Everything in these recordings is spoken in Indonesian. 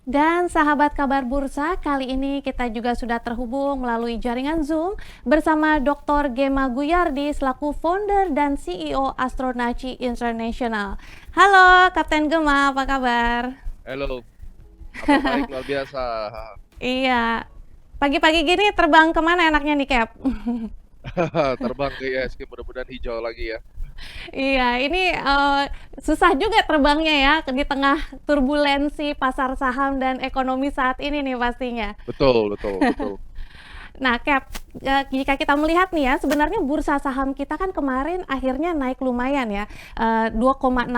Dan sahabat kabar bursa, kali ini kita juga sudah terhubung melalui jaringan Zoom bersama Dr. Gema Guyardi selaku founder dan CEO Astronaci International. Halo Kapten Gema, apa kabar? Halo, kabar baik luar biasa. Iya, pagi-pagi gini terbang kemana enaknya nih Cap? Terbang ke ISG mudah-mudahan hijau lagi ya. Iya, ini susah juga terbangnya ya di tengah turbulensi pasar saham dan ekonomi saat ini nih pastinya. Betul, betul, betul. Nah, Cap, jika kita melihat nih ya, sebenarnya bursa saham kita kan kemarin akhirnya naik lumayan ya, 2,6%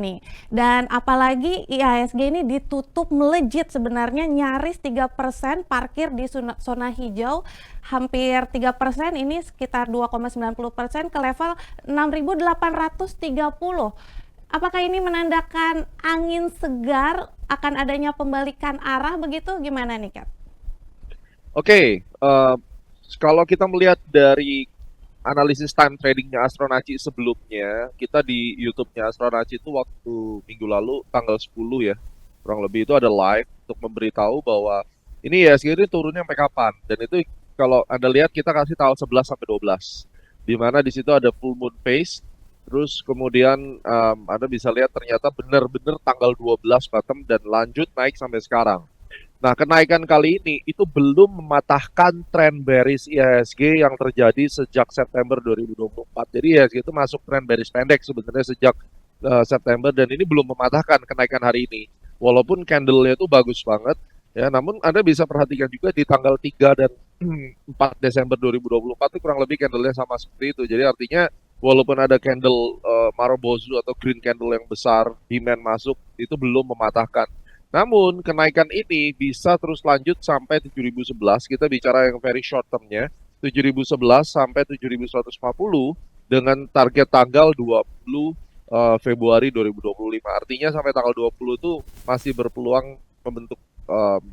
nih. Dan apalagi IHSG ini ditutup melejit sebenarnya nyaris 3% parkir di zona hijau, hampir 3% ini sekitar 2,90% ke level 6.830. Apakah ini menandakan angin segar akan adanya pembalikan arah begitu? Gimana nih, Cap? Oke, kalau kita melihat dari analisis time tradingnya Astronaci sebelumnya, kita di YouTube-nya Astronaci itu waktu minggu lalu tanggal 10 ya, kurang lebih itu ada live untuk memberitahu bahwa ini ISG ini turunnya sampai kapan. Dan itu kalau Anda lihat kita kasih tahu 11 sampai 12. Di mana di situ ada full moon phase. Terus kemudian Anda bisa lihat ternyata benar-benar tanggal 12 bottom dan lanjut naik sampai sekarang. Nah, kenaikan kali ini itu belum mematahkan tren bearish IHSG yang terjadi sejak September 2024. Jadi IHSG itu masuk tren bearish pendek sebenarnya sejak September dan ini belum mematahkan kenaikan hari ini. Walaupun candle-nya itu bagus banget ya, namun Anda bisa perhatikan juga di tanggal 3 dan 4 Desember 2024 itu kurang lebih candle-nya sama seperti itu. Jadi artinya walaupun ada candle Marubozu atau green candle yang besar, demand masuk itu belum mematahkan. Namun kenaikan ini bisa terus lanjut sampai 7.011. Kita bicara yang very short term-nya, 7.011 sampai 7.150 dengan target tanggal 20 Februari 2025. Artinya sampai tanggal 20 itu masih berpeluang membentuk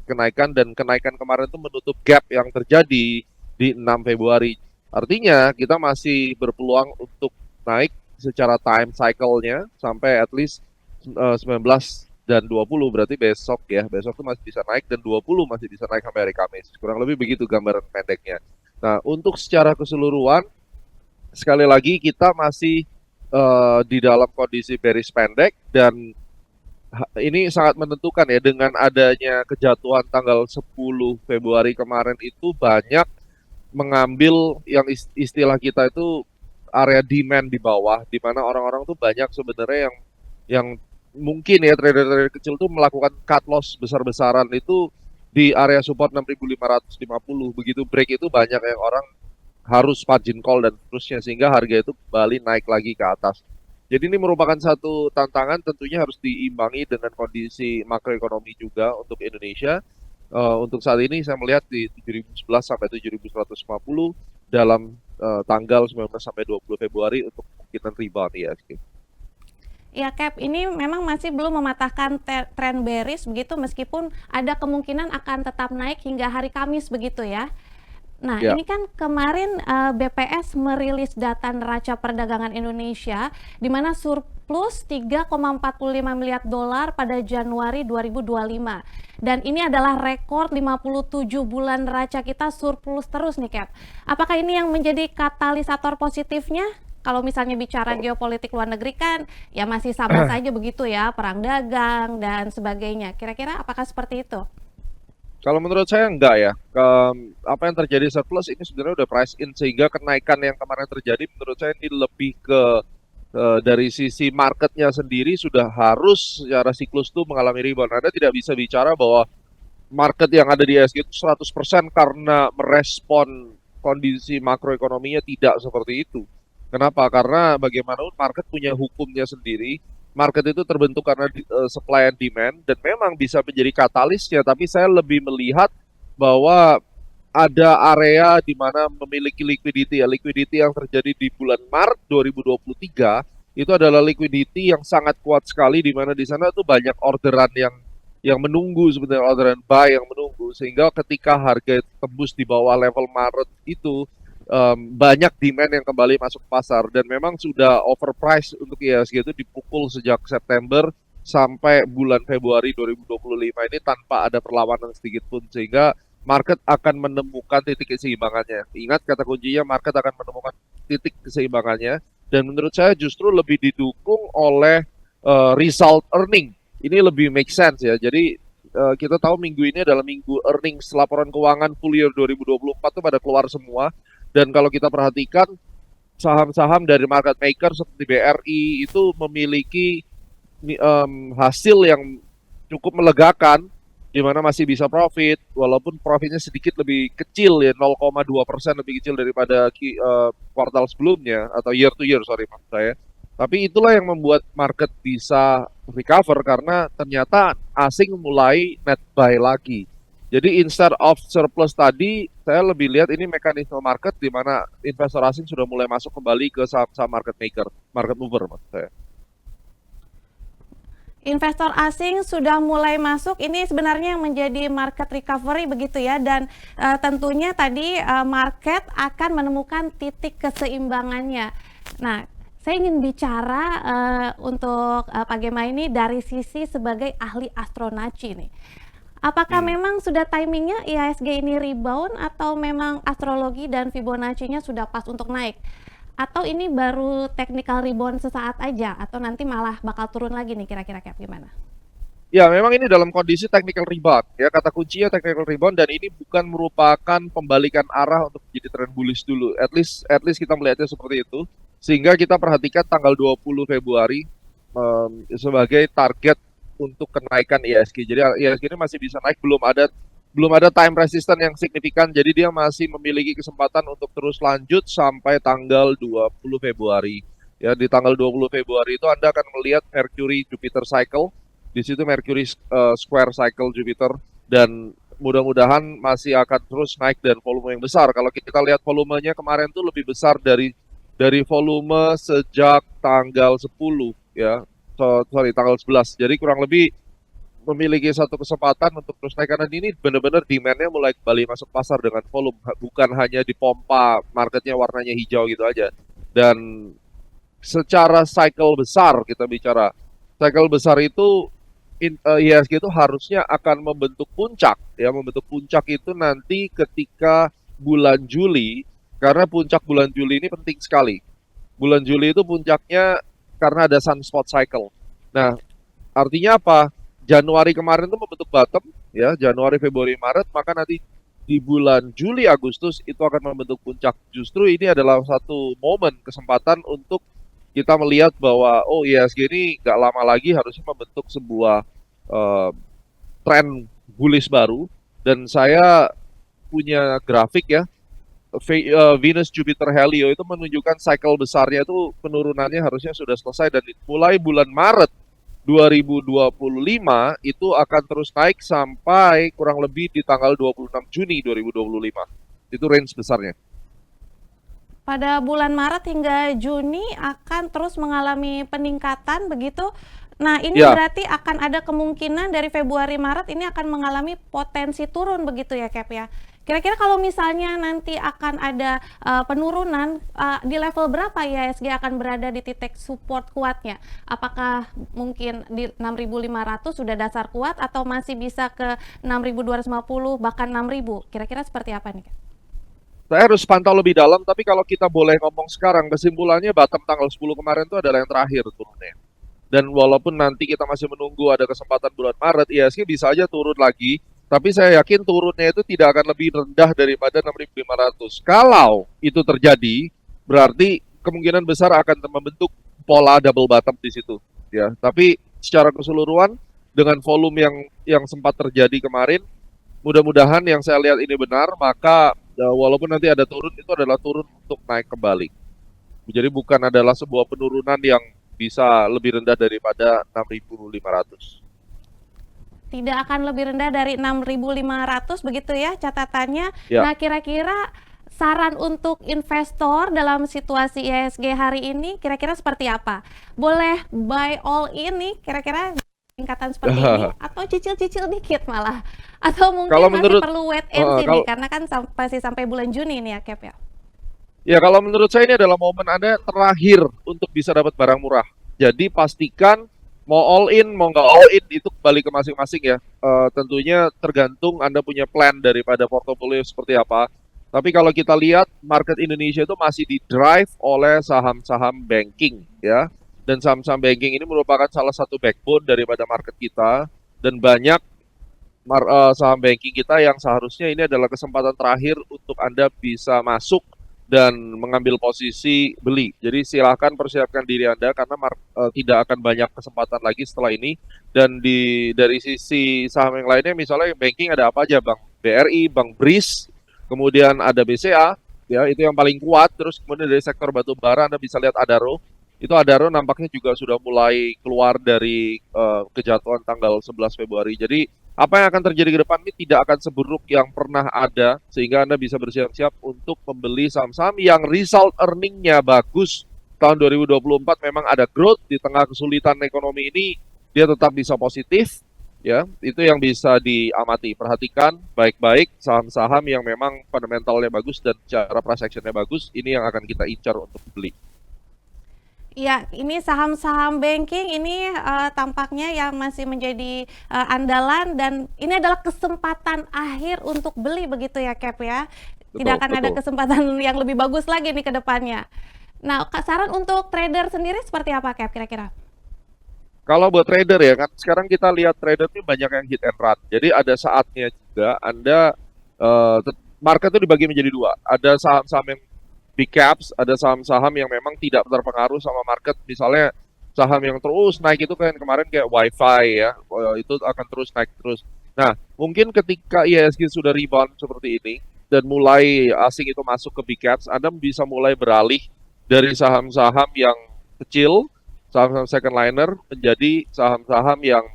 kenaikan dan kenaikan kemarin itu menutup gap yang terjadi di 6 Februari. Artinya kita masih berpeluang untuk naik secara time cycle-nya sampai at least 19 dan 20 berarti besok ya. Besok tuh masih bisa naik dan 20 masih bisa naik sampai hari Kamis. Kurang lebih begitu gambaran pendeknya. Nah, untuk secara keseluruhan sekali lagi kita masih di dalam kondisi bearish pendek dan ini sangat menentukan ya dengan adanya kejatuhan tanggal 10 Februari kemarin itu banyak mengambil yang istilah kita itu area demand di bawah di mana orang-orang tuh banyak sebenarnya yang mungkin ya trader-trader kecil tuh melakukan cut loss besar-besaran itu di area support 6.550. Begitu break itu banyak yang orang harus margin call dan terusnya sehingga harga itu kembali naik lagi ke atas. Jadi ini merupakan satu tantangan tentunya harus diimbangi dengan kondisi makroekonomi juga untuk Indonesia. Untuk saat ini saya melihat di 7.011 sampai 7.150 dalam tanggal 19 sampai 20 Februari untuk kemungkinan rebound ya. Ya Cap, ini memang masih belum mematahkan tren bearish begitu meskipun ada kemungkinan akan tetap naik hingga hari Kamis begitu ya. Nah, Ya. ini kan kemarin BPS merilis data neraca perdagangan Indonesia di mana surplus 3,45 miliar dolar pada Januari 2025. Dan ini adalah rekor 57 bulan neraca kita surplus terus nih Cap. Apakah ini yang menjadi katalisator positifnya? Kalau misalnya bicara geopolitik luar negeri kan ya masih sabar saja begitu ya, perang dagang dan sebagainya. Kira-kira apakah seperti itu? Kalau menurut saya enggak ya. Apa yang terjadi surplus ini sebenarnya udah price in sehingga kenaikan yang kemarin terjadi menurut saya ini lebih ke dari sisi marketnya sendiri sudah harus secara siklus tuh mengalami rebound. Anda tidak bisa bicara bahwa market yang ada di ESG itu 100% karena merespon kondisi makroekonominya tidak seperti itu. Kenapa? Karena bagaimanapun market punya hukumnya sendiri. Market itu terbentuk karena supply and demand dan memang bisa menjadi katalisnya, tapi saya lebih melihat bahwa ada area di mana memiliki liquidity ya. Liquidity yang terjadi di bulan Maret 2023 itu adalah liquidity yang sangat kuat sekali di mana di sana tuh banyak orderan yang menunggu sebenarnya orderan buy yang menunggu sehingga ketika harga tembus di bawah level Maret itu banyak demand yang kembali masuk pasar dan memang sudah overpriced untuk IHSG itu dipukul sejak September sampai bulan Februari 2025 ini tanpa ada perlawanan sedikit pun, sehingga market akan menemukan titik keseimbangannya. Ingat kata kuncinya, market akan menemukan titik keseimbangannya, dan menurut saya justru lebih didukung oleh result earning. Ini lebih make sense ya. Jadi kita tahu minggu ini adalah minggu earnings, laporan keuangan full year 2024 itu pada keluar semua. Dan kalau kita perhatikan saham-saham dari market maker seperti BRI itu memiliki hasil yang cukup melegakan, di mana masih bisa profit, walaupun profitnya sedikit lebih kecil ya, 0,2% lebih kecil daripada kuartal sebelumnya, atau year to year, sorry maksud saya. Tapi itulah yang membuat market bisa recover, karena ternyata asing mulai net buy lagi. Jadi instead of surplus tadi, saya lebih lihat ini mekanisme market di mana investor asing sudah mulai masuk kembali ke saham-saham market maker, market mover maksud saya. Investor asing sudah mulai masuk, ini sebenarnya yang menjadi market recovery begitu ya, dan tentunya tadi market akan menemukan titik keseimbangannya. Nah, saya ingin bicara untuk Pak Gema ini dari sisi sebagai ahli astronaci nih. Apakah memang sudah timingnya IHSG ini rebound, atau memang astrologi dan Fibonacci-nya sudah pas untuk naik? Atau ini baru technical rebound sesaat aja, atau nanti malah bakal turun lagi nih kira-kira kayak gimana? Ya, memang ini dalam kondisi technical rebound. Ya, kata kuncinya technical rebound, dan ini bukan merupakan pembalikan arah untuk menjadi trend bullish dulu. At least kita melihatnya seperti itu. Sehingga kita perhatikan tanggal 20 Februari sebagai target untuk kenaikan IHSG. Jadi IHSG ini masih bisa naik, belum ada time resistance yang signifikan, jadi dia masih memiliki kesempatan untuk terus lanjut sampai tanggal 20 Februari. Ya, di tanggal 20 Februari itu Anda akan melihat Mercury Jupiter cycle. Di situ Mercury square cycle Jupiter, dan mudah-mudahan masih akan terus naik dan volume yang besar. Kalau kita lihat volumenya kemarin tuh lebih besar dari volume sejak tanggal 10 ya. Sorry, tanggal 11. Jadi kurang lebih memiliki satu kesempatan untuk terus naik, karena ini benar-benar demand-nya mulai kembali masuk pasar dengan volume, bukan hanya dipompa marketnya warnanya hijau gitu aja. Dan secara cycle besar, kita bicara cycle besar itu IHSG itu harusnya akan membentuk puncak ya, membentuk puncak itu nanti ketika bulan Juli, karena puncak bulan Juli ini penting sekali. Bulan Juli itu puncaknya karena ada sunspot cycle. Nah, artinya apa? Januari kemarin itu membentuk bottom ya, Januari, Februari, Maret, maka nanti di bulan Juli, Agustus itu akan membentuk puncak. Justru ini adalah satu momen kesempatan untuk kita melihat bahwa oh IHSG ini nggak lama lagi harusnya membentuk sebuah tren bullish baru. Dan saya punya grafik ya, Venus Jupiter Helio itu menunjukkan cycle besarnya itu penurunannya harusnya sudah selesai, dan mulai bulan Maret 2025 itu akan terus naik sampai kurang lebih di tanggal 26 Juni 2025. Itu range besarnya. Pada bulan Maret hingga Juni akan terus mengalami peningkatan begitu. Nah, ini Ya, berarti akan ada kemungkinan dari Februari Maret ini akan mengalami potensi turun begitu ya, Cap ya. Kira-kira kalau misalnya nanti akan ada penurunan, di level berapa IHSG akan berada di titik support kuatnya? Apakah mungkin di 6.500 sudah dasar kuat, atau masih bisa ke 6.250 bahkan 6.000? Kira-kira seperti apa nih, Cap? saya harus pantau lebih dalam, tapi kalau kita boleh ngomong sekarang, kesimpulannya bottom tanggal 10 kemarin itu adalah yang terakhir turunnya. Dan walaupun nanti kita masih menunggu ada kesempatan bulan Maret, IHSG bisa aja turun lagi, tapi saya yakin turunnya itu tidak akan lebih rendah daripada 6.500. Kalau itu terjadi, berarti kemungkinan besar akan membentuk pola double bottom di situ. Ya, tapi secara keseluruhan dengan volume yang sempat terjadi kemarin, mudah-mudahan yang saya lihat ini benar, maka walaupun nanti ada turun, itu adalah turun untuk naik kembali. Jadi bukan adalah sebuah penurunan yang bisa lebih rendah daripada 6.500. Tidak akan lebih rendah dari 6.500 begitu ya catatannya. Ya. Nah, kira-kira saran untuk investor dalam situasi IHSG hari ini kira-kira seperti apa? Boleh buy all in nih kira-kira tingkatan seperti ini, atau cicil-cicil dikit malah? Atau mungkin Kalau masih menurut perlu wait and see nih, kalau karena kan masih sampai bulan Juni nih ya, Cap ya? ya kalau menurut saya ini adalah momen Anda terakhir untuk bisa dapat barang murah. Jadi pastikan Mau all in, mau nggak all in itu kembali ke masing-masing ya. Tentunya tergantung Anda punya plan daripada portofolio seperti apa. Tapi kalau kita lihat market Indonesia itu masih di-drive oleh saham-saham banking ya. Dan saham-saham banking ini merupakan salah satu backbone daripada market kita dan banyak saham banking kita yang seharusnya ini adalah kesempatan terakhir untuk Anda bisa masuk dan mengambil posisi beli. Jadi silakan persiapkan diri Anda karena tidak akan banyak kesempatan lagi setelah ini. Dan dari sisi saham yang lainnya misalnya banking ada apa aja, Bang BRI, Bang BRIS, kemudian ada BCA, ya itu yang paling kuat. Terus kemudian dari sektor batu bara Anda bisa lihat Adaro. Itu Adaro nampaknya juga sudah mulai keluar dari kejatuhan tanggal 11 Februari. Jadi apa yang akan terjadi ke depan ini tidak akan seburuk yang pernah ada, sehingga Anda bisa bersiap-siap untuk membeli saham-saham yang result earning-nya bagus. Tahun 2024 memang ada growth di tengah kesulitan ekonomi ini, dia tetap bisa positif, ya. Itu yang bisa diamati. Perhatikan baik-baik saham-saham yang memang fundamentalnya bagus dan cara price action-nya bagus, ini yang akan kita incar untuk beli. Ya, ini saham-saham banking ini tampaknya yang masih menjadi andalan dan ini adalah kesempatan akhir untuk beli begitu ya Cap ya. Tidak Betul, akan ada betul. kesempatan yang lebih bagus lagi nih ke depannya. Nah, saran untuk trader sendiri seperti apa Cap kira-kira? Kalau buat trader ya kan, sekarang kita lihat trader ini banyak yang hit and run. Jadi ada saatnya juga Anda market itu dibagi menjadi dua. Ada saham-saham yang big caps, ada saham-saham yang memang tidak terpengaruh sama market. Misalnya saham yang terus naik itu kan kemarin kayak WiFi ya, itu akan terus naik terus. Nah, mungkin ketika IHSG sudah rebound seperti ini dan mulai asing itu masuk ke big caps, Anda bisa mulai beralih dari saham-saham yang kecil, saham-saham second liner menjadi saham-saham yang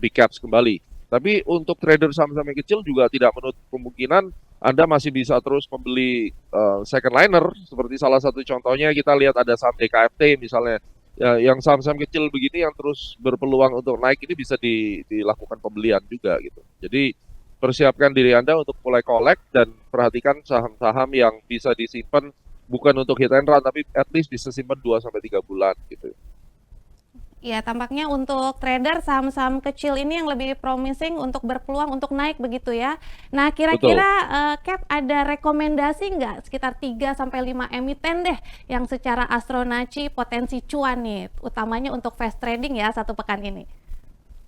big caps kembali. Tapi untuk trader saham-saham yang kecil juga tidak menutup kemungkinan Anda masih bisa terus membeli second liner. Seperti salah satu contohnya kita lihat ada saham DKFT misalnya, ya, yang saham-saham kecil begini yang terus berpeluang untuk naik ini bisa dilakukan pembelian juga gitu. Jadi persiapkan diri Anda untuk mulai collect dan perhatikan saham-saham yang bisa disimpan bukan untuk hit and run tapi at least bisa simpan 2 sampai 3 bulan gitu. Ya, tampaknya untuk trader saham-saham kecil ini yang lebih promising untuk berpeluang untuk naik begitu ya. Nah, Betul. kira-kira Cap ada rekomendasi nggak sekitar 3 sampai 5 emiten deh yang secara Astronaci potensi cuan nih, utamanya untuk fast trading ya satu pekan ini?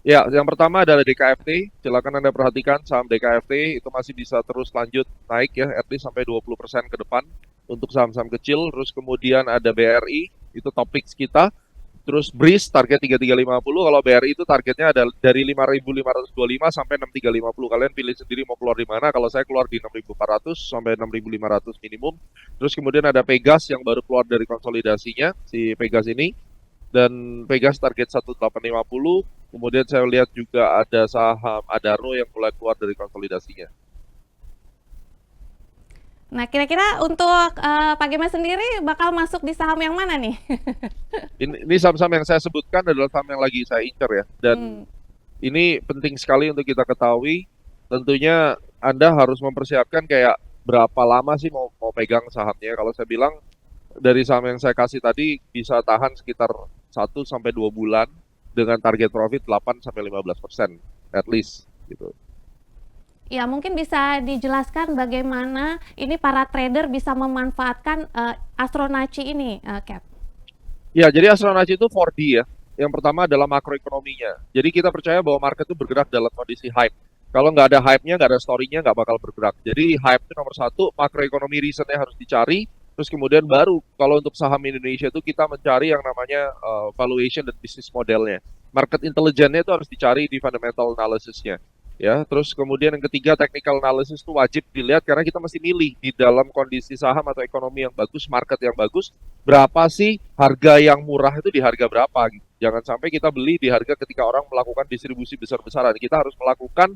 Ya, yang pertama adalah DKFT. Silakan Anda perhatikan saham DKFT itu masih bisa terus lanjut naik ya, at least sampai 20% ke depan untuk saham-saham kecil. Terus kemudian ada BRI, itu topik kita. Terus BRIS target 3350, kalau BRI itu targetnya ada dari 5.525 sampai 6.350. Kalian pilih sendiri mau keluar di mana. Kalau saya keluar di 6.400 sampai 6.500 minimum. Terus kemudian ada Pegas yang baru keluar dari konsolidasinya, si Pegas ini. Dan Pegas target 1850. Kemudian saya lihat juga ada saham Adaro yang mulai keluar dari konsolidasinya. Nah, kira-kira untuk Pak Gema sendiri bakal masuk di saham yang mana nih? Ini saham-saham yang saya sebutkan adalah saham yang lagi saya incar ya. Hmm. Dan ini penting sekali untuk kita ketahui. Tentunya Anda harus mempersiapkan kayak berapa lama sih mau pegang sahamnya. Kalau saya bilang dari saham yang saya kasih tadi bisa tahan sekitar 1 sampai 2 bulan dengan target profit 8 sampai 15% at least gitu. Ya, mungkin bisa dijelaskan bagaimana ini para trader bisa memanfaatkan Astronaci ini, Cap. Ya, jadi Astronaci itu 4D ya. Yang pertama adalah makroekonominya. Jadi kita percaya bahwa market itu bergerak dalam kondisi hype. Kalau nggak ada hype-nya, nggak ada story-nya, nggak bakal bergerak. Jadi hype itu nomor satu, makroekonomi reason-nya harus dicari. Terus kemudian baru kalau untuk saham Indonesia itu kita mencari yang namanya valuation dan bisnis modelnya. Market intelligence-nya itu harus dicari di fundamental analysis-nya. Ya, terus kemudian yang ketiga technical analysis itu wajib dilihat karena kita mesti milih di dalam kondisi saham atau ekonomi yang bagus, market yang bagus, berapa sih harga yang murah itu di harga berapa gitu. Jangan sampai kita beli di harga ketika orang melakukan distribusi besar-besaran. Kita harus melakukan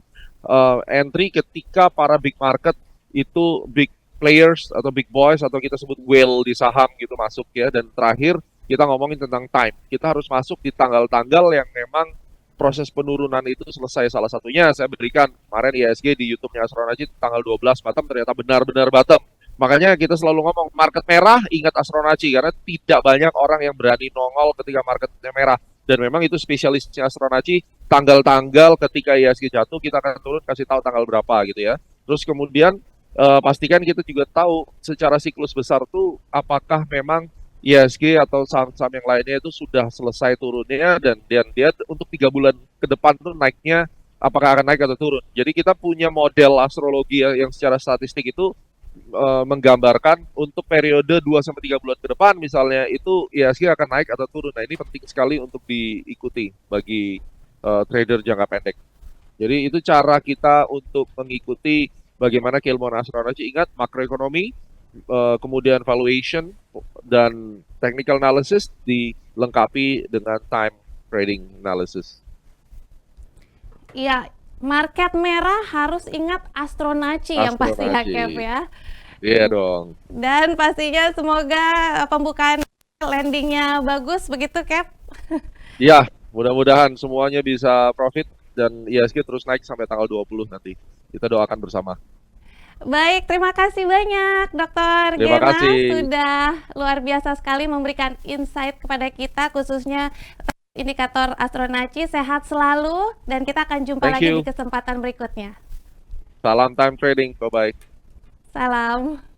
entry ketika para big market itu big players atau big boys atau kita sebut whale di saham gitu masuk ya. Dan terakhir kita ngomongin tentang time. Kita harus masuk di tanggal-tanggal yang memang proses penurunan itu selesai. Salah satunya saya berikan kemarin IHSG di YouTube-nya Astronaci tanggal 12 bottom ternyata benar-benar bottom. Makanya kita selalu ngomong market merah ingat Astronaci karena tidak banyak orang yang berani nongol ketika marketnya merah. dan memang itu spesialisnya Astronaci, tanggal-tanggal ketika IHSG jatuh kita akan turun kasih tahu tanggal berapa gitu ya. Terus kemudian pastikan kita juga tahu secara siklus besar tuh apakah memang IHSG atau saham-saham yang lainnya itu sudah selesai turunnya dan dia untuk 3 bulan ke depan tuh naiknya apakah akan naik atau turun. Jadi kita punya model astrologi yang secara statistik itu menggambarkan untuk periode 2 sampai 3 bulan ke depan misalnya itu IHSG akan naik atau turun. Nah, ini penting sekali untuk diikuti bagi trader jangka pendek. Jadi itu cara kita untuk mengikuti bagaimana keilmuan astronaci. Ingat makroekonomi, kemudian valuation dan technical analysis dilengkapi dengan time trading analysis. Iya, market merah harus ingat Astronaci yang pasti ya, Astronaci. Kev ya. Iya dong. Dan pastinya semoga pembukaan landingnya bagus begitu, Kev. Ya, mudah-mudahan semuanya bisa profit dan IHSG terus naik sampai tanggal 20 nanti. Kita doakan bersama. Baik, terima kasih banyak Dr. Terima Gena kasih. sudah luar biasa sekali memberikan insight kepada kita khususnya indikator Astronaci. Sehat selalu dan kita akan jumpa Thank lagi you. di kesempatan berikutnya. Salam time trading. Bye-bye. Salam.